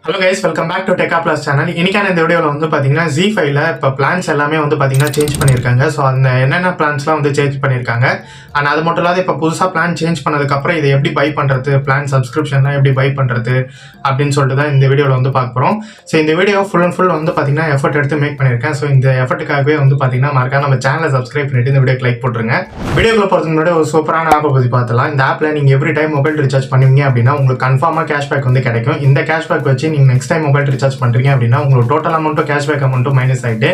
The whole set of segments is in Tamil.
Hello guys, welcome back to Tech Plus channel. இன்னைக்கான இந்த வீடியோல வந்து பாத்தீங்கன்னா Zee5ல இப்ப பிளான்ஸ் எல்லாமே வந்து பாத்தீங்கன்னா சேஞ்ச் பண்ணிருக்காங்க. சோ அந்த என்னென்ன பிளான்ஸ்லாம் வந்து சேஞ்ச் பண்ணிருக்காங்க. and அது மட்டும் இல்லாத இப்ப புதுசா பிளான் சேஞ்ச் பண்ணதுக்கு அப்புறம் இதை எப்படி பை பண்றது, பிளான் சப்ஸ்கிரிப்ஷன்லாம் எப்படி பை பண்றது அப்படினு சொல்லிட்டு தான் இந்த வீடியோல வந்து பார்க்க போறோம். சோ இந்த வீடியோ ஃபுல் அண்ட் ஃபுல் வந்து பாத்தீங்கன்னா எஃபர்ட் எடுத்து மேக் பண்ணிருக்கேன். சோ இந்த எஃபர்ட்டுக்காகவே வந்து பாத்தீங்கன்னா மறக்காம நம்ம சேனலை சப்ஸ்கிரைப் பண்ணிட்டு இந்த வீடியோக்கு லைக் போட்டுருங்க. வீடியோக்குள்ள போறதுக்கு முன்னாடி ஒரு சூப்பரான ஆப்பை பத்தி பார்த்தலாம். இந்த ஆப்ல நீங்க எவ்ரி டைம் மொபைல் ரீசார்ஜ் பண்ணுவீங்க அப்படின்னா உங்களுக்கு கன்ஃபார்மா கேஷ்பேக் வந்து கிடைக்கும். இந்த கேஷ்பேக் வச்சு நீங்க நெக்ஸ்ட் டைம் மொபைல் ரீசார்ஜ் பண்றீங்க அப்படின்னா உங்களுக்கு டோட்டல் அமௌண்ட்டும் கேஷ்பேக் அமௌண்ட்டும் மைனஸ் ஆகிட்டு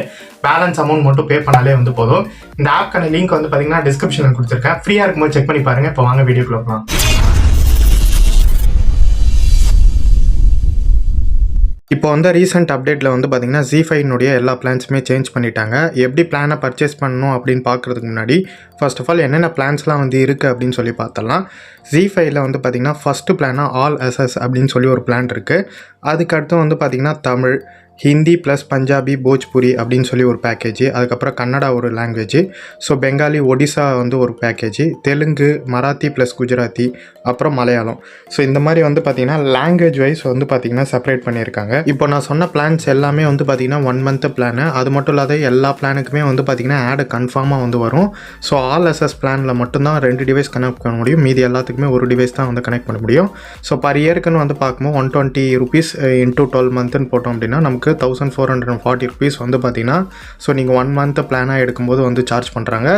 பேலன்ஸ் அமௌண்ட் மட்டும் பே பண்ணாலே வந்து போதும். இந்த ஆப்க்கான லிங்க் வந்து பாத்தீங்கன்னா டிஸ்கிரிப்ஷனில் கொடுத்துருக்கேன். ஃப்ரீயா இருக்கும்போது செக் பண்ணி பாருங்க. இப்போ வாங்க வீடியோக்குள்ள போகலாம். இப்போ வந்து ரீசெண்ட் அப்டேட்டில் வந்து பார்த்தீங்கன்னா Zee5னுடைய எல்லா பிளான்ஸுமே சேஞ்ச் பண்ணிட்டாங்க. எப்படி பிளானை பர்ச்சேஸ் பண்ணணும் அப்படின்னு பார்க்குறதுக்கு முன்னாடி ஃபர்ஸ்ட் ஆஃப் ஆல் என்னென்ன பிளான்ஸ்லாம் வந்து இருக்குது அப்படின்னு சொல்லி பார்த்தலாம். Zee5ல வந்து பார்த்திங்கன்னா ஃபஸ்ட்டு பிளானாக ஆல் SS அப்படின்னு சொல்லி ஒரு பிளான் இருக்குது. அதுக்கடுத்து வந்து பார்த்திங்கன்னா தமிழ், ஹிந்தி ப்ளஸ் பஞ்சாபி, போஜ்புரி அப்படின்னு சொல்லி ஒரு பேக்கேஜ். அதுக்கப்புறம் கன்னடா ஒரு லாங்குவேஜ், ஸோ பெங்காலி, ஒடிசா வந்து ஒரு பேக்கேஜ், தெலுங்கு, மராத்தி ப்ளஸ் குஜராத்தி, அப்புறம் மலையாளம். ஸோ இந்த மாதிரி வந்து பார்த்திங்கன்னா லாங்குவேஜ் வைஸ் வந்து பார்த்திங்கன்னா செப்பரேட் பண்ணியிருக்காங்க. இப்போ நான் சொன்ன பிளான்ஸ் எல்லாமே வந்து பார்த்திங்கன்னா 1 month பிளானு. அது மட்டும் இல்லாத எல்லா பிளானுக்குமே வந்து பார்த்திங்கன்னா ஆடு கன்ஃபார்மாக வந்து வரும். ஸோ ஆல் SS பிளானில் மட்டும்தான் 2 டிவைஸ் கனெக்ட் பண்ண முடியும். மீதி எல்லாத்துக்குமே ஒரு டிவைஸ் தான் வந்து கனெக்ட் பண்ண முடியும். ஸோ பர் இயருக்குன்னு வந்து பார்க்கும்போது 120 rupees into 12 months போட்டோம் அப்படின்னா நமக்கு 1440 rupees வந்து பார்த்தீங்கன்னா ஸோ நீங்கள் 1 month பிளானாக எடுக்கும்போது வந்து சார்ஜ் பண்ணுறாங்க.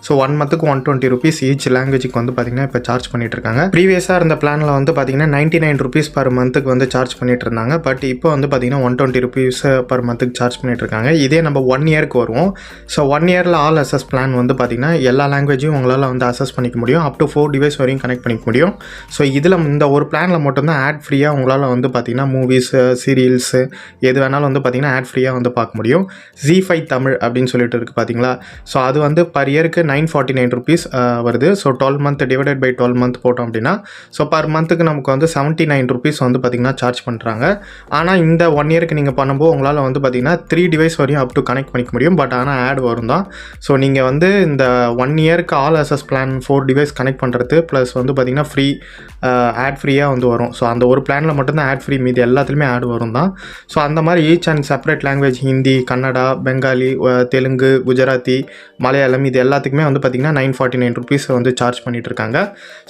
ஸோ 1 monthக்கு 120 rupees ஈச் லாங்குவேஜுக்கு வந்து பார்த்தீங்கன்னா இப்போ சார்ஜ் பண்ணிட்டு இருக்காங்க. ப்ரீவியஸாக இருந்த பிளானில் வந்து பார்த்தீங்கன்னா 99 rupees per monthக்கு வந்து சார்ஜ் பண்ணிட்டு இருந்தாங்க. பட் இப்போ வந்து பார்த்தீங்கன்னா 120 rupees per monthக்கு சார்ஜ் பண்ணிட்டு இருக்காங்க. இதே நம்ம 1 yearக்கு வருவோம். ஸோ 1 yearல ஆல் SS பிளான் வந்து பார்த்தீங்கன்னா எல்லா லாங்குவேஜையும் உங்களால் வந்து அசஸ் பண்ணிக்க முடியும். அப் டு 4 டிவைஸ் வரையும் கனெக்ட் பண்ணிக்க முடியும். ஸோ இதில் இந்த ஒரு பிளானில் மட்டும்தான் ஆட் ஃப்ரீயாக உங்களால் வந்து பார்த்தீங்கன்னா மூவிஸ், சீரியல்ஸு எது வேணாலும் வந்து பார்த்தீங்கன்னா ஆட் ஃப்ரீயாக வந்து பார்க்க முடியும். Zee5 தமிழ் அப்படின்னு சொல்லிட்டு இருக்குது பார்த்தீங்களா. ஸோ அது வந்து பர் இயருக்கு 949 rupees வருது. So 12 month divided by 12 month போட்டோம் அப்படின்னா ஸோ பர் மந்த்துக்கு நமக்கு வந்து 79 rupees வந்து பார்த்திங்கன்னா சார்ஜ் பண்ணுறாங்க. ஆனால் இந்த 1 yearக்கு நீங்கள் பண்ணும்போது உங்களால் வந்து பார்த்திங்கன்னா 3 டிவைஸ் வரையும் அப் டு கனெக்ட் பண்ணிக்க முடியும். பட் ஆனால் ஆட் வரும் தான். ஸோ நீங்கள் வந்து இந்த 1 yearக்கு all SS plan 4 device connect பண்ணுறது ப்ளஸ் வந்து பார்த்திங்கன்னா ஃப்ரீ ஆட் ஃப்ரீயாக வந்து வரும். ஸோ அந்த ஒரு பிளானில் மட்டும்தான் ஆட் ஃப்ரீ, மீது எல்லாத்துலேயுமே ஆட் வரும் தான். ஸோ அந்த மாதிரி each and separate language Hindi, Kannada, Bengali, Telugu, Gujarati, Malayalam இது எல்லாத்துக்குமே வந்து பார்த்திங்கன்னா 949 rupees வந்து சார்ஜ் பண்ணிட்டு இருக்காங்க.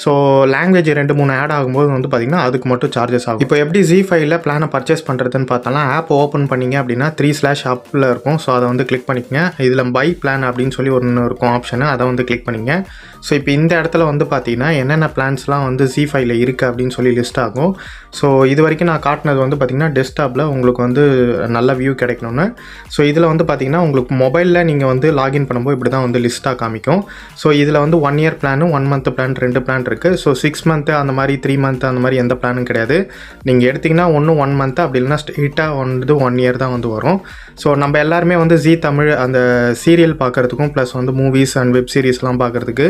ஸோ லாங்குவேஜ் 2-3 ஆட் ஆகும்போது வந்து பார்த்திங்கன்னா அதுக்கு மட்டும் சார்ஜஸ் ஆகும். இப்போ எப்படி Zee5ல பிளானை பர்ச்சேஸ் பண்ணுறதுன்னு பார்த்தாலும் ஆப் ஓப்பன் பண்ணிங்க அப்படின்னா 3/app இருக்கும். ஸோ அதை வந்து கிளிக் பண்ணிக்கங்க. இதில் பை பிளான் அப்படின்னு சொல்லி ஒன்று இருக்கும் ஆப்ஷனு, அதை வந்து கிளிக் பண்ணிங்க. ஸோ இப்போ இந்த இடத்துல வந்து பார்த்திங்கன்னா என்னென்ன பிளான்ஸ்லாம் வந்து Zee5ல இருக்குது அப்படின்னு சொல்லி லிஸ்ட் ஆகும். ஸோ இது வரைக்கும் நான் காட்டினது வந்து பார்த்திங்கன்னா டெஸ்க்டாப்பில் உங்களுக்கு வந்து நல்ல வியூ கிடைக்கணும்னு. ஸோ இதில் வந்து பார்த்திங்கன்னா உங்களுக்கு மொபைலில் நீங்கள் வந்து லாகின் பண்ணும்போது இப்படி தான் வந்து லிஸ்ட்டாக காமிக்கும். ஸோ இதில் வந்து 1 year plan, 1 month plan 2 plan இருக்குது. ஸோ 6 month அந்த மாதிரி 3 month அந்த மாதிரி எந்த பிளானும் கிடையாது. நீங்கள் எடுத்திங்கன்னா ஒன்று 1 month, அப்படி இல்லைனா ஸ்ட்ரெயிட்டாக வந்து 1 year தான் வந்து வரும். ஸோ நம்ம எல்லாருமே வந்து Zee தமிழ் அந்த சீரியல் பார்க்குறதுக்கும் ப்ளஸ் வந்து மூவிஸ் அண்ட் வெப் சீரிஸ்லாம் பார்க்குறதுக்கு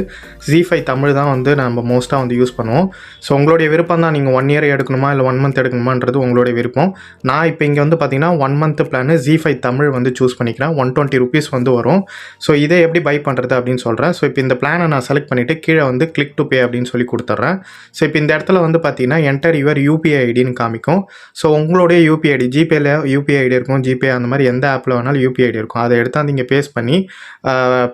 Zee5 தமிழ் தான் வந்து நம்ம மோஸ்ட்டாக வந்து யூஸ் பண்ணுவோம். ஸோ உங்களுடைய விருப்பம் தான், நீங்கள் 1 year எடுக்கணுமா இல்லை 1 month எடுக்கணுமான்றது உங்களுடைய விருப்பம். நான் இப்போ இங்கே வந்து பார்த்தீங்கன்னா 1 month பிளானு Zee5 தமிழ் வந்து சூஸ் பண்ணிக்கிறேன். 120 rupees வந்து வரும். ஸோ இதை எப்படி பை பண்ணுறது அப்படின்னு சொல்கிறேன். ஸோ இப்போ இந்த பிளானை நான் செலக்ட் பண்ணிவிட்டு கீழே வந்து கிளிக் டு பே அப்படின்னு சொல்லி கொடுத்துட்றேன். ஸோ இப்போ இந்த இடத்துல வந்து பார்த்தீங்கன்னா என்டர் யுவர் UPI ஐடின்னு காமிக்கும். ஸோ உங்களுடைய UPI ஐடி, ஜிபேயில் UPI ஐடி இருக்கும், ஜிபே அந்த மாதிரி எந்த ஆப்பில் வேணாலும் UPI ஐடி இருக்கும். அதை எடுத்தால் நீங்கள் பேஸ்ட் பண்ணி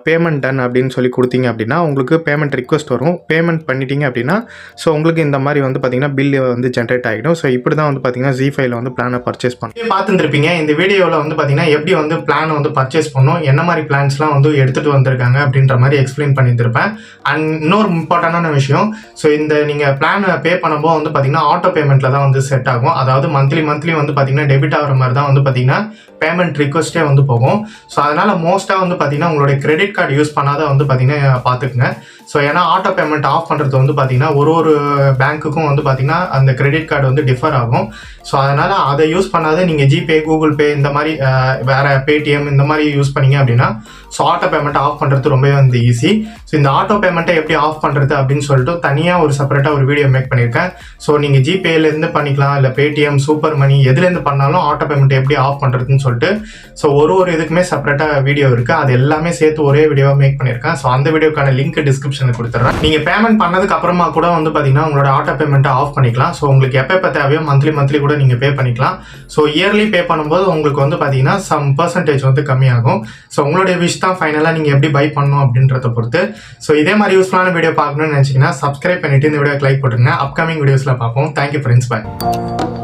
பேமெண்ட் டன் அப்படின்னு சொல்லி கொடுத்தீங்க அப்படின்னா உங்களுக்கு பேமெண்ட் ரிக்வஸ்ட் வரும். பேமெண்ட் பண்ணிட்டீங்க அப்படின்னா ஸோ உங்களுக்கு இந்த மாதிரி வந்து பார்த்தீங்கன்னா பில் வந்து ஜென்ரேட் ஆகிடும். ஸோ இப்படி தான் வந்து பார்த்தீங்கன்னா Zee5ல வந்து பிளானை பர்ச்சேஸ் பண்ணி பார்த்துருப்பீங்க. இந்த வீடியோவில் வந்து பார்த்தீங்கன்னா எப்படி வந்து பிளான் வந்து பர்ச்சேஸ் பண்ணணும், என்ன மாதிரி பிளான்ஸ்லாம் வந்து எடுத்துகிட்டு வந்திருக்காங்க அப்படின்ற மாதிரி எக்ஸ்பிளைன் பண்ணியிருப்பேன். அண்ட் இன்னொரு இம்பார்ட்டண்டான விஷயம், ஸோ இந்த நீங்கள் பிளான் பே பண்ணும்போது வந்து பார்த்தீங்கன்னா ஆட்டோ பேமெண்ட்டில் தான் வந்து செட் ஆகும். அதாவது மந்த்லி வந்து பார்த்தீங்கன்னா டெபிட் ஆகிற மாதிரி தான் வந்து பார்த்தீங்கன்னா பேமெண்ட் ரிக்வஸ்ட்டே வந்து போகும். ஸோ அதனால் மோஸ்ட்டாக வந்து பார்த்தீங்கன்னா உங்களுடைய கிரெடிட் கார்டு யூஸ் பண்ணாத வந்து பார்த்தீங்கன்னா பார்த்துக்குங்க. ஸோ ஏன்னா ஆட்டோ பேமெண்ட் ஆஃப் பண்ணுறது வந்து பார்த்தீங்கன்னா ஒரு பேங்க்குக்கும் வந்து பார்த்தீங்கன்னா அந்த கிரெடிட் கார்டு வந்து டிஃபர் ஆகும். ஸோ அதனால் அதை யூஸ் பண்ணாத நீங்கள் ஜிபே, கூகுள் பே இந்த மாதிரி வேறு பேடிஎம் இந்த மாதிரி யூஸ் பண்ணிங்க அப்படின்னா ஸோ ஆட்டோ பேமெண்ட் ஆஃப் பண்ணுறது ரொம்பவே வந்து ஈஸி. ஸோ இந்த ஆட்டோ பேமெண்ட்டை எப்படி ஆஃப் பண்ணுறது அப்படின்னு சொல்லிட்டு தனியாக ஒரு செப்பரேட்டாக ஒரு வீடியோ மேக் பண்ணியிருக்கேன். ஸோ நீங்கள் ஜிபேலேருந்து பண்ணிக்கலாம், இல்லை பேடிஎம், சூப்பர் மணி எதுலேருந்து பண்ணாலும் ஆட்டோ பேமெண்ட் எப்படி ஆஃப் பண்ணுறதுன்னு சொல்லிட்டு ஸோ ஒரு இதுக்குமே செப்பரேட்டாக வீடியோ இருக்குது. அது எல்லாமே சேர்த்து ஒரே வீடியோவாக மேக் பண்ணியிருக்கேன். ஸோ அந்த வீடியோக்கான லிங்க் டிஸ்கிரிப்ஷனில் கொடுத்துட்றேன். நீங்கள் பேமெண்ட் பண்ணதுக்கு அப்புறமா கூட வந்து பார்த்தீங்கன்னா உங்களோட ஆட்டோ பேமெண்ட்டை ஆஃப் பண்ணிக்கலாம். ஸோ உங்களுக்கு எப்போ தேவையோ மந்த்லி கூட நீங்கள் பே பண்ணிக்கலாம். ஸோ இயர்லி பே பண்ணும்போது உங்களுக்கு வந்து பார்த்தீங்கன்னா சம் பர்சன்டேஜ் வந்து கம்மியாகும். ஸோ உங்களுடைய விஷ் தான் ஃபைனலாக நீங்கள் எப்படி பை பண்ணணும் அப்படின்றத பொறுத்து. ஸோ இதே மாதிரி யூஸ்ஃபுல்லான வீடியோ பார்க்கணும்னு நினச்சிங்கன்னா சப்ஸ்கிரைப் பண்ணிவிட்டு இந்த வீடியோக்கு லைக் போட்டுருங்க. அப்கமிங் வீடியோஸில் பார்ப்போம். தேங்க்யூ ஃப்ரெண்ட்ஸ், பாய்.